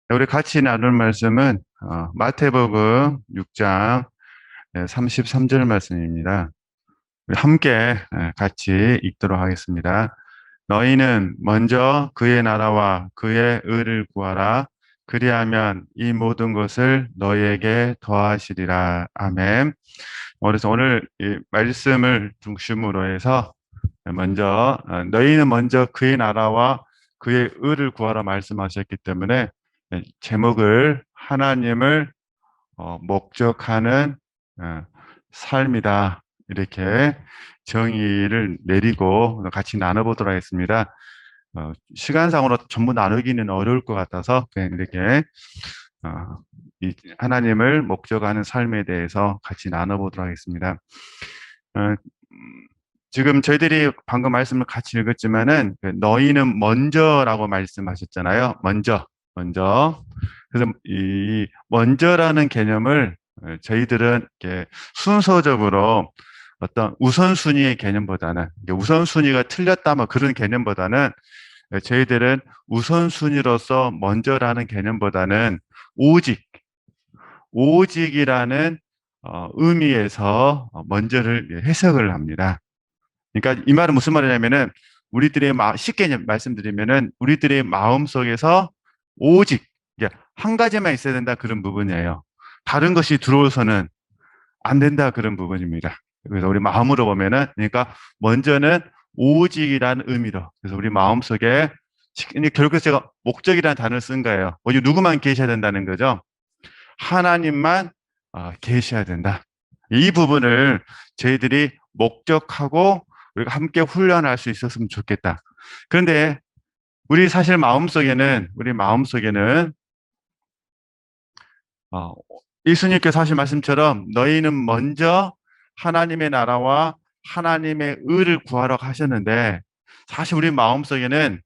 우리 같이 나눌 말씀은 마태복음 6장 33절 말씀입니다. 우리 함께 같이 읽도록 하겠습니다. 너희는 먼저 그의 나라와 그의 의를 구하라. 그리하면 이 모든 것을 너희에게 더하시리라. 아멘. 그래서 오늘 이 말씀을 중심으로 해서 먼저 너희는 먼저 그의 나라와 그의 의를 구하라 말씀하셨기 때문에 제목을 하나님을 목적하는 어, 삶이다 이렇게 정의를 내리고 같이 나눠보도록 하겠습니다. 시간상으로 전부 나누기는 어려울 것 같아서 그냥 이렇게 이 하나님을 목적하는 삶에 대해서 같이 나눠보도록 하겠습니다. 어, 지금 저희들이 방금 말씀을 같이 읽었지만은 너희는 먼저라고 말씀하셨잖아요. 먼저. 그래서 이 먼저라는 개념을 저희들은 이렇게 순서적으로 어떤 우선순위의 개념보다는 우선순위가 틀렸다 뭐 그런 개념보다는 저희들은 우선순위로서 먼저라는 개념보다는 오직 오직이라는 의미에서 먼저를 해석을 합니다. 그러니까 이 말은 무슨 말이냐면은 우리들의 쉽게 말씀드리면은 우리들의 마음 속에서 오직 한 가지만 있어야 된다 그런 부분이에요. 다른 것이 들어오서는 안 된다 그런 부분입니다. 그래서 우리 마음으로 보면은 그러니까 먼저는 오직이라는 의미로 그래서 우리 마음 속에 결국 제가 목적이라는 단어를 쓴 거예요. 오직 누구만 계셔야 된다는 거죠. 하나님만 계셔야 된다. 이 부분을 저희들이 목적하고 우리가 함께 훈련할 수 있었으면 좋겠다. 그런데 우리 사실 우리 마음속에는 예수님께서 하신 말씀처럼 너희는 먼저 하나님의 나라와 하나님의 의를 구하러 가셨는데 사실 우리 마음속에는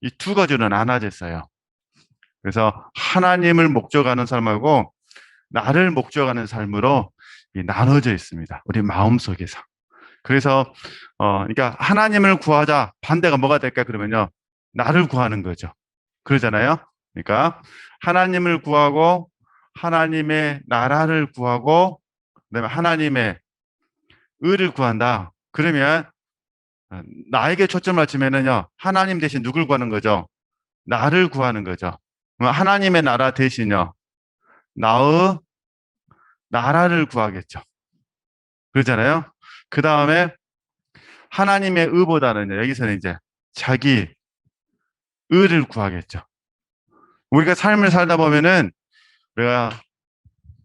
이 두 가지로 나눠져 있어요. 그래서 하나님을 목적하는 삶하고 나를 목적하는 삶으로 나눠져 있습니다. 우리 마음속에서. 그래서 그러니까 하나님을 구하자 반대가 뭐가 될까 그러면요. 나를 구하는 거죠. 그러잖아요. 그러니까 하나님을 구하고 하나님의 나라를 구하고 그다음에 하나님의 의를 구한다. 그러면 나에게 초점을 맞추면은요. 하나님 대신 누굴 구하는 거죠? 나를 구하는 거죠. 하나님의 나라 대신요. 나의 나라를 구하겠죠. 그러잖아요. 그 다음에 하나님의 의보다는 여기서는 이제 자기 의를 구하겠죠. 우리가 삶을 살다 보면은 우리가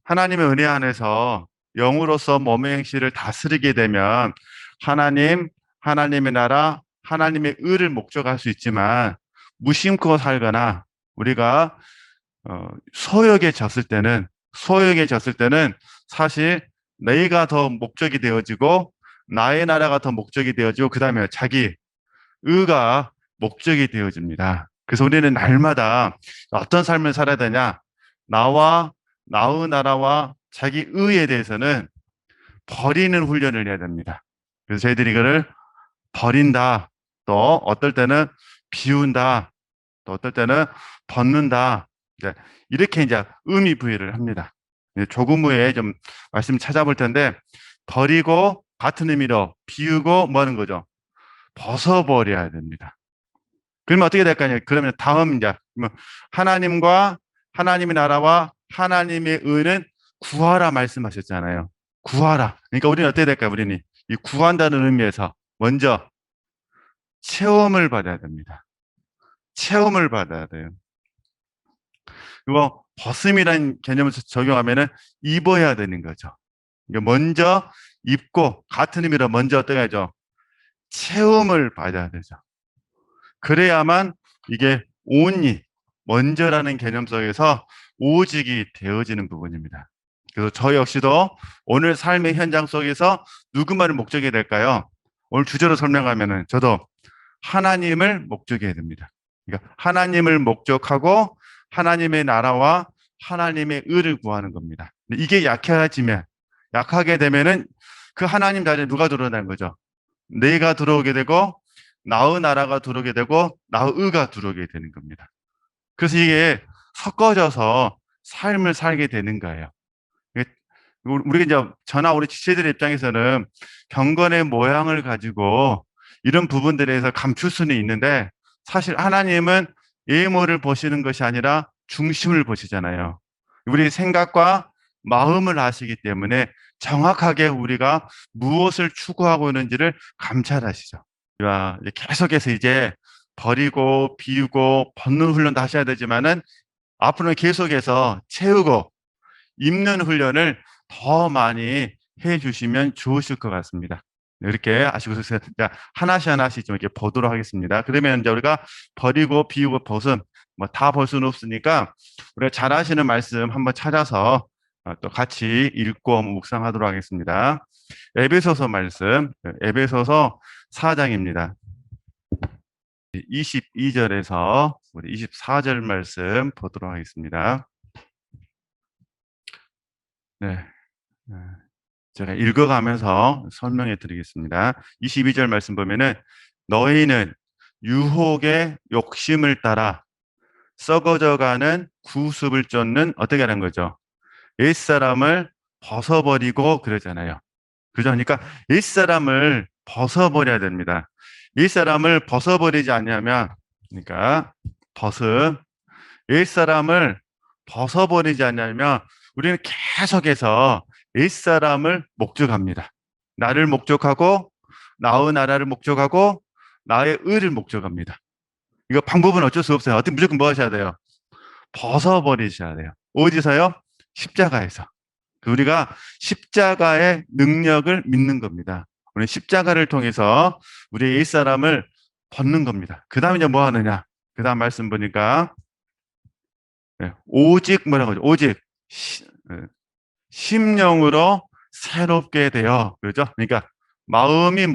하나님의 은혜 안에서 영으로서 몸의 행실을 다스리게 되면 하나님의 나라, 하나님의 의를 목적할 수 있지만 무심코 살거나 우리가 소욕에 졌을 때는 사실 내가 더 목적이 되어지고 나의 나라가 더 목적이 되어지고 그 다음에 자기 의가 목적이 되어집니다. 그래서 우리는 날마다 어떤 삶을 살아야 되냐? 나의 나라와 자기 의에 대해서는 버리는 훈련을 해야 됩니다. 그래서 저희들이 이거를 버린다. 또 어떨 때는 비운다. 또 어떨 때는 벗는다. 이렇게 이제 의미 부여를 합니다. 조금 후에 좀 말씀 찾아볼 텐데 버리고 같은 의미로 비우고 뭐 하는 거죠? 벗어버려야 됩니다. 그러면 어떻게 될까요? 그러면 다음 이제 하나님과 하나님의 나라와 하나님의 의는 구하라 말씀하셨잖아요. 구하라. 그러니까 우리는 어떻게 될까요? 우리는 이 구한다는 의미에서 먼저 체험을 받아야 됩니다. 체험을 받아야 돼요. 그리고 벗음이라는 개념을 적용하면은 입어야 되는 거죠. 그러니까 먼저 입고 같은 의미로 먼저 어떻게 하죠? 체험을 받아야 되죠. 그래야만 이게 온리, 먼저라는 개념 속에서 오직이 되어지는 부분입니다. 그래서 저 역시도 오늘 삶의 현장 속에서 누구만을 목적이 될까요? 오늘 주제로 설명하면은 저도 하나님을 목적해야 됩니다. 그러니까 하나님을 목적하고 하나님의 나라와 하나님의 의를 구하는 겁니다. 이게 약하게 되면은 그 하나님 자리에 누가 들어오는 거죠? 내가 들어오게 되고 나의 나라가 들어오게 되고 나의 의가 들어오게 되는 겁니다. 그래서 이게 섞어져서 삶을 살게 되는 거예요. 우리가 이제 저나 우리 지체들 입장에서는 경건의 모양을 가지고 이런 부분들에 대해서 감출 수는 있는데 사실 하나님은 외모를 보시는 것이 아니라 중심을 보시잖아요. 우리 생각과 마음을 아시기 때문에 정확하게 우리가 무엇을 추구하고 있는지를 감찰하시죠. 계속해서 이제 버리고 비우고 벗는 훈련도 하셔야 되지만은 앞으로는 계속해서 채우고 입는 훈련을 더 많이 해주시면 좋으실 것 같습니다. 이렇게 아시고서 하나씩 좀 이렇게 보도록 하겠습니다. 그러면 이제 우리가 버리고 비우고 벗은 뭐 다 볼 수는 없으니까 우리가 잘 아시는 말씀 한번 찾아서 또 같이 읽고 묵상하도록 하겠습니다. 에베소서 말씀, 에베소서 4장입니다. 22절에서 우리 24절 말씀 보도록 하겠습니다. 네. 제가 읽어가면서 설명해 드리겠습니다. 22절 말씀 보면은 너희는 유혹의 욕심을 따라 썩어져가는 구습을 쫓는 어떻게 하는 거죠? 옛사람을 벗어버리고 그러잖아요. 그죠? 그러니까 옛사람을 벗어버려야 됩니다. 옛사람을 벗어버리지 않냐면 그러니까 옛사람을 벗어버리지 않냐면 우리는 계속해서 옛사람을 목적합니다. 나를 목적하고 나의 나라를 목적하고 나의 의를 목적합니다. 이거 방법은 어쩔 수 없어요. 어떻게 무조건 뭐 하셔야 돼요? 벗어버리셔야 돼요. 어디서요? 십자가에서. 우리가 십자가의 능력을 믿는 겁니다. 우리 십자가를 통해서 우리의 옛사람을 벗는 겁니다. 그 다음에 이제 뭐 하느냐? 그 다음 말씀 보니까 오직 뭐라고 하죠? 오직 심령으로 새롭게 되어 그렇죠? 그러니까 마음이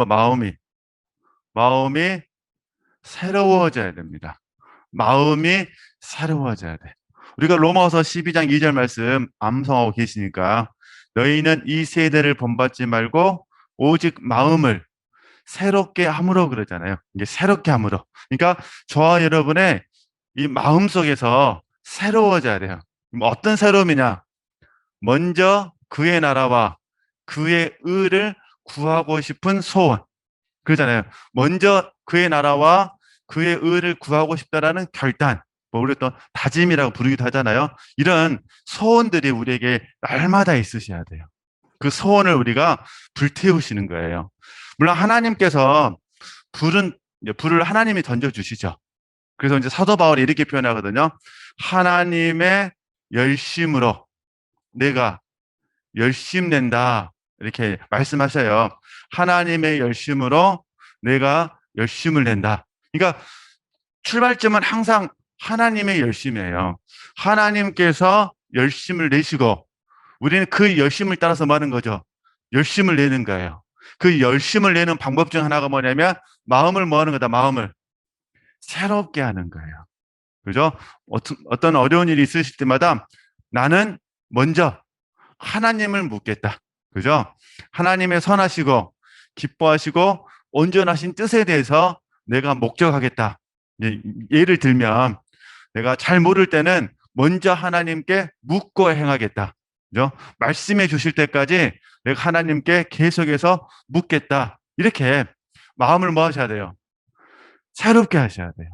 새로워져야 됩니다. 마음이 새로워져야 돼. 우리가 로마서 12장 2절 말씀 암송하고 계시니까 너희는 이 세대를 본받지 말고 오직 마음을 새롭게 함으로 그러잖아요. 이게 새롭게 함으로. 그러니까 저와 여러분의 이 마음 속에서 새로워져야 돼요. 어떤 새로움이냐? 먼저 그의 나라와 그의 의를 구하고 싶은 소원. 그러잖아요. 먼저 그의 나라와 그의 의를 구하고 싶다라는 결단. 뭐 우리 또 다짐이라고 부르기도 하잖아요. 이런 소원들이 우리에게 날마다 있으셔야 돼요. 그 소원을 우리가 불태우시는 거예요. 물론 하나님께서 불을 하나님이 던져주시죠. 그래서 이제 사도 바울이 이렇게 표현하거든요. 하나님의 열심으로 내가 열심낸다. 이렇게 말씀하셔요. 하나님의 열심으로 내가 열심을 낸다. 그러니까 출발점은 항상 하나님의 열심이에요. 하나님께서 열심을 내시고 우리는 그 열심을 따라서 뭐 하는 거죠? 열심을 내는 거예요. 그 열심을 내는 방법 중 하나가 뭐냐면 마음을 뭐 하는 거다? 마음을 새롭게 하는 거예요. 그죠? 어떤 어려운 일이 있으실 때마다 나는 먼저 하나님을 묻겠다. 그죠? 하나님의 선하시고 기뻐하시고 온전하신 뜻에 대해서 내가 목적하겠다. 예를 들면 내가 잘 모를 때는 먼저 하나님께 묻고 행하겠다. 그죠? 말씀해 주실 때까지 내가 하나님께 계속해서 묻겠다. 이렇게 마음을 뭐 하셔야 돼요? 새롭게 하셔야 돼요.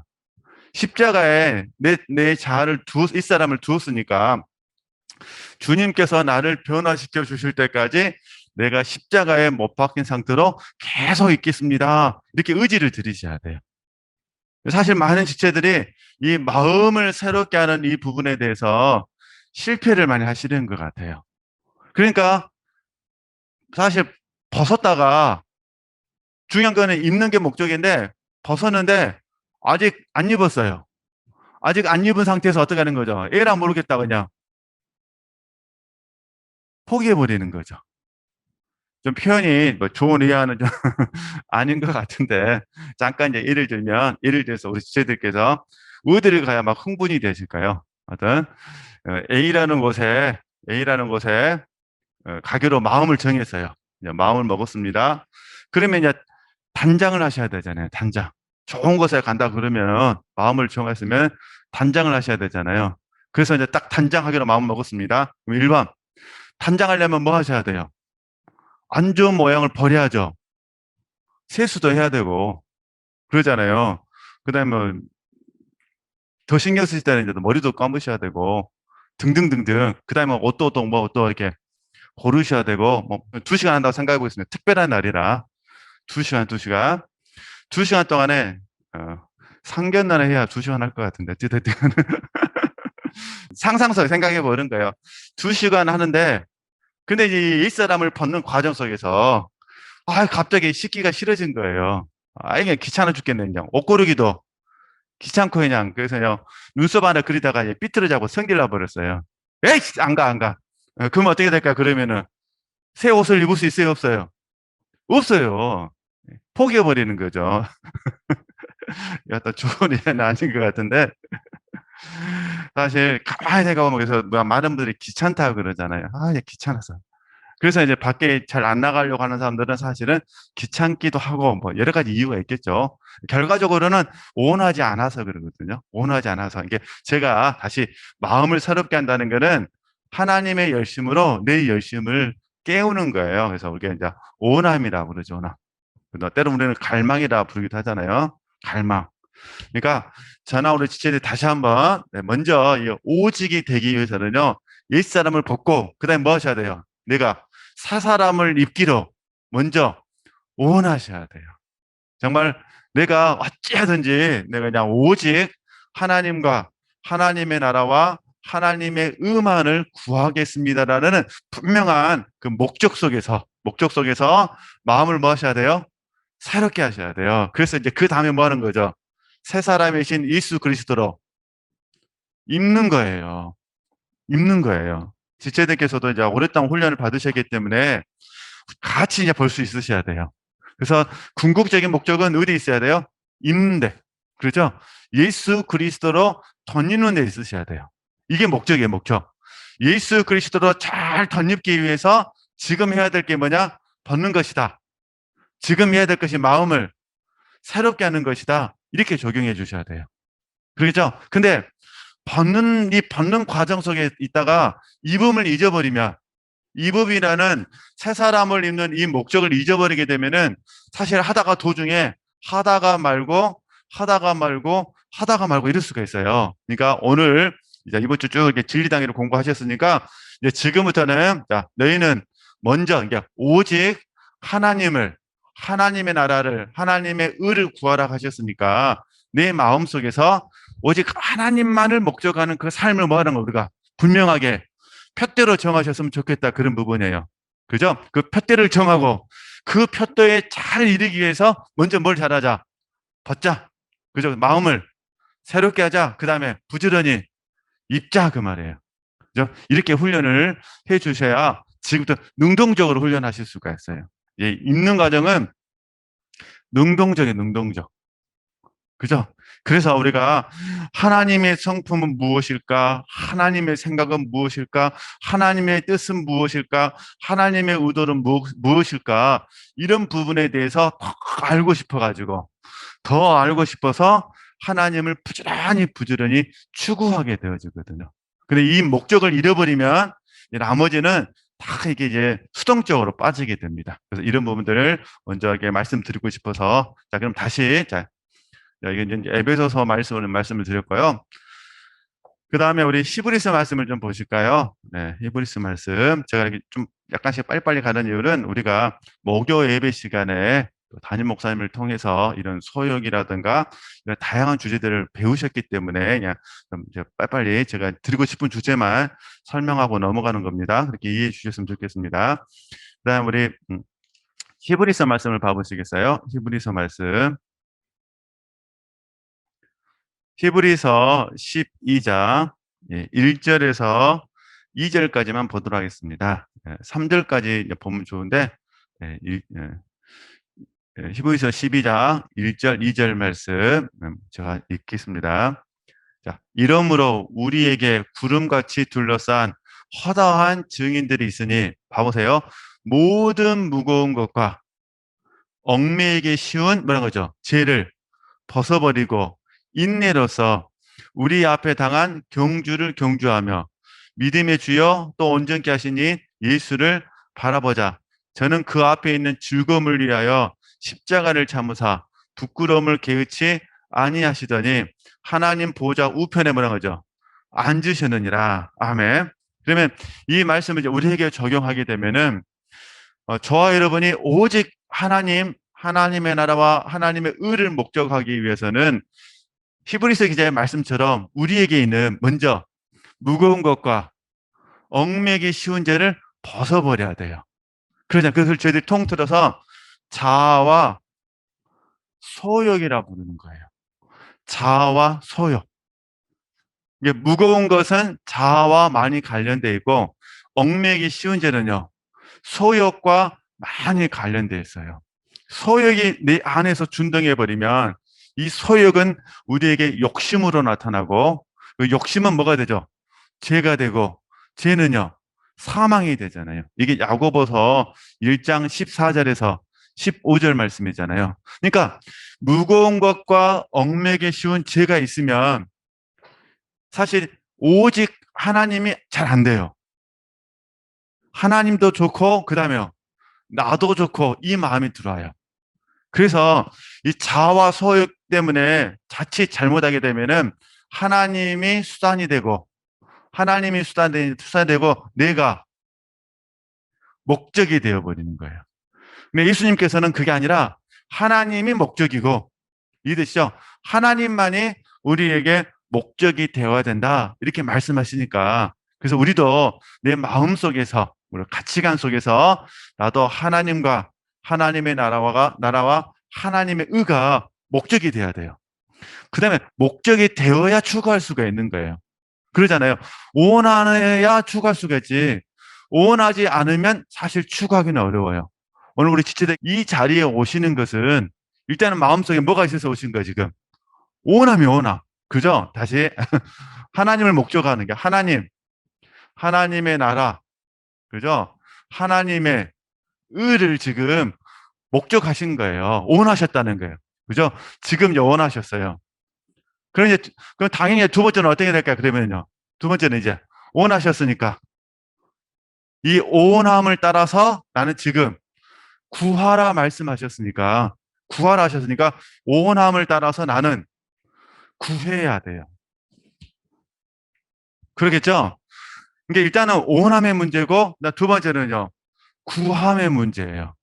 십자가에 내 자아를 이 사람을 두었으니까 주님께서 나를 변화시켜 주실 때까지 내가 십자가에 못 박힌 상태로 계속 있겠습니다. 이렇게 의지를 들이셔야 돼요. 사실 많은 지체들이 이 마음을 새롭게 하는 이 부분에 대해서 실패를 많이 하시는 것 같아요. 그러니까 사실 벗었다가 중요한 거는 입는 게 목적인데 벗었는데 아직 안 입었어요. 아직 안 입은 상태에서 어떻게 하는 거죠? 에라 모르겠다 그냥 포기해버리는 거죠. 좀 표현이 뭐 좋은 의아는 좀 아닌 것 같은데 잠깐 이제 예를 들어서 우리 지체들께서 어디를 가야 막 흥분이 되실까요? 하여튼 A라는 곳에 가기로 마음을 정했어요. 이제 마음을 먹었습니다. 그러면 이제 단장을 하셔야 되잖아요. 단장. 좋은 곳에 간다 그러면 마음을 정했으면 단장을 하셔야 되잖아요. 그래서 이제 딱 단장하기로 마음 먹었습니다. 그럼 1번, 단장하려면 뭐 하셔야 돼요? 안 좋은 모양을 버려야죠. 세수도 해야 되고, 그러잖아요. 그 다음에 뭐 더 신경 쓰실 때는 이제 머리도 감으셔야 되고, 등등등등. 그 다음에 옷도 또 뭐 또 이렇게 고르셔야 되고, 뭐 2시간 한다고 생각해 보겠습니다. 특별한 날이라. 2시간, 2시간. 2시간 동안에, 상견례를 해야 2시간 할 것 같은데, 어쨌든. 상상서 생각해 보는 거예요. 2시간 하는데, 근데 이제 일사람을 벗는 과정 속에서, 갑자기 씻기가 싫어진 거예요. 이게 귀찮아 죽겠네, 그냥. 옷 고르기도 귀찮고, 그냥. 그래서 그냥 눈썹 하나 그리다가 이제 삐뚤어지고 성질 나버렸어요. 에이, 안 가, 안 가. 그러면 어떻게 될까, 그러면은. 새 옷을 입을 수 있어요, 없어요? 없어요. 포기해버리는 거죠. 약간 좋은 일은 아닌 것 같은데. 사실 가만히 생각하면 그래서 많은 분들이 귀찮다고 그러잖아요. 이게 귀찮아서. 그래서 이제 밖에 잘 안 나가려고 하는 사람들은 사실은 귀찮기도 하고 뭐 여러 가지 이유가 있겠죠. 결과적으로는 온하지 않아서 그러거든요. 온하지 않아서. 이게 제가 다시 마음을 새롭게 한다는 거는 하나님의 열심으로 내 열심을 깨우는 거예요. 그래서 우리가 이제 온함이라고 그러죠. 온함. 때로 우리는 갈망이라 부르기도 하잖아요. 갈망. 그러니까 저나 우리 지체들 다시 한번 먼저 이 오직이 되기 위해서는요. 옛사람을 벗고 그다음에 뭐 하셔야 돼요? 내가 사사람을 입기로 먼저 원하셔야 돼요. 정말 내가 어찌하든지 내가 그냥 오직 하나님과 하나님의 나라와 하나님의 의만을 구하겠습니다라는 분명한 그 목적 속에서 마음을 뭐 하셔야 돼요? 새롭게 하셔야 돼요. 그래서 이제 그 다음에 뭐 하는 거죠? 새 사람이신 예수 그리스도로 입는 거예요. 입는 거예요. 지체들께서도 이제 오랫동안 훈련을 받으셨기 때문에 같이 이제 볼 수 있으셔야 돼요. 그래서 궁극적인 목적은 어디 있어야 돼요? 입는데. 그렇죠? 예수 그리스도로 덧입는 데 있으셔야 돼요. 이게 목적이에요, 목적. 예수 그리스도로 잘 덧입기 위해서 지금 해야 될 게 뭐냐? 벗는 것이다. 지금 해야 될 것이 마음을 새롭게 하는 것이다. 이렇게 적용해 주셔야 돼요. 그렇죠? 근데 벗는 과정 속에 있다가 입음을 잊어버리면 입음이라는 새 사람을 입는 이 목적을 잊어버리게 되면은 사실 하다가 도중에 하다가 말고 이럴 수가 있어요. 그러니까 오늘 이제 이번 주 쭉 이렇게 진리당위를 공부하셨으니까 이제 지금부터는 자, 너희는 먼저 이제 오직 하나님의 나라를 하나님의 의를 구하라 하셨으니까 내 마음 속에서 오직 하나님만을 목적하는 그 삶을 뭐 하는 거 우리가 분명하게 푯대로 정하셨으면 좋겠다 그런 부분이에요. 그죠? 그 푯대를 정하고 그 푯대에 잘 이르기 위해서 먼저 뭘 잘하자? 벗자. 그죠? 마음을 새롭게 하자. 그 다음에 부지런히 입자 그 말이에요. 그죠? 이렇게 훈련을 해 주셔야 지금부터 능동적으로 훈련하실 수가 있어요. 예, 입는 과정은 능동적. 그죠? 그래서 우리가 하나님의 성품은 무엇일까? 하나님의 생각은 무엇일까? 하나님의 뜻은 무엇일까? 하나님의 의도는 무엇일까? 이런 부분에 대해서 더 알고 싶어가지고, 더 알고 싶어서 하나님을 부지런히 추구하게 되어지거든요. 근데 이 목적을 잃어버리면 나머지는 다 이게 이제 수동적으로 빠지게 됩니다. 그래서 이런 부분들을 먼저 이렇게 말씀드리고 싶어서, 자, 그럼 다시, 자, 이게 이제 에베소서 말씀을 드렸고요. 그 다음에 우리 히브리서 말씀을 좀 보실까요? 네, 히브리서 말씀. 제가 이렇게 좀 약간씩 빨리빨리 가는 이유는 우리가 목요 예배 시간에 담임 목사님을 통해서 이런 소욕이라든가 이런 다양한 주제들을 배우셨기 때문에 그냥 좀 빨리빨리 제가 드리고 싶은 주제만 설명하고 넘어가는 겁니다. 그렇게 이해해 주셨으면 좋겠습니다. 그 다음 우리 히브리서 말씀을 봐보시겠어요? 히브리서 말씀. 히브리서 12장 1절에서 2절까지만 보도록 하겠습니다. 3절까지 보면 좋은데 히브리서 12장 1절, 2절 말씀 제가 읽겠습니다. 자, 이러므로 우리에게 구름같이 둘러싼 허다한 증인들이 있으니 봐보세요. 모든 무거운 것과 얽매이기 쉬운 뭐라는 거죠? 죄를 벗어버리고 인내로서 우리 앞에 당한 경주를 경주하며 믿음의 주여 또 온전케 하시니 예수를 바라보자. 저는 그 앞에 있는 즐거움을 위하여 십자가를 참으사 부끄러움을 개의치 아니하시더니 하나님 보좌 우편에 뭐라고 하죠? 앉으셨느니라. 아멘. 그러면 이 말씀을 이제 우리에게 적용하게 되면은 저와 여러분이 오직 하나님의 나라와 하나님의 의를 목적하기 위해서는 히브리서 기자의 말씀처럼 우리에게 있는 먼저 무거운 것과 얽매기 쉬운 죄를 벗어버려야 돼요. 그러자 그것을 저희들이 통틀어서 자아와 소욕이라 부르는 거예요. 자아와 소욕. 이게 무거운 것은 자아와 많이 관련되어 있고 얽매기 쉬운 죄는요. 소욕과 많이 관련되어 있어요. 소욕이 내 안에서 준동해 버리면 이 소욕은 우리에게 욕심으로 나타나고 그 욕심은 뭐가 되죠? 죄가 되고 죄는요. 사망이 되잖아요. 이게 야고보서 1장 14절에서 15절 말씀이잖아요. 그러니까 무거운 것과 얽매기 쉬운 죄가 있으면 사실 오직 하나님이 잘 안 돼요. 하나님도 좋고 그다음에 나도 좋고 이 마음이 들어와요. 그래서 이 자아와 소욕 때문에 자칫 잘못하게 되면은 하나님이 수단이 되고 수단되고 내가 목적이 되어버리는 거예요. 근데 예수님께서는 그게 아니라 하나님이 목적이고 이해되시죠? 하나님만이 우리에게 목적이 되어야 된다 이렇게 말씀하시니까 그래서 우리도 내 마음속에서 우리 가치관 속에서 나도 하나님과 하나님의 나라와 하나님의 의가 목적이 돼야 돼요. 그 다음에 목적이 되어야 추구할 수가 있는 거예요. 그러잖아요. 원하야 추구할 수가 있지. 원하지 않으면 사실 추구하기는 어려워요. 오늘 우리 지체들 이 자리에 오시는 것은 일단은 마음속에 뭐가 있어서 오신 거예요, 지금? 원함이 원함. 그죠? 다시. 하나님을 목적하는 게 하나님의 나라. 그죠? 하나님의 의를 지금 목적하신 거예요. 원하셨다는 거예요. 그죠? 지금 원하셨어요. 그럼 당연히 두 번째는 어떻게 될까요? 그러면요. 두 번째는 이제 원하셨으니까 이 원함을 따라서 나는 지금 구하라 말씀하셨으니까 구하라 하셨으니까 원함을 따라서 나는 구해야 돼요. 그러겠죠? 그러니까 일단은 원함의 문제고 두 번째는요. 구함의 문제예요.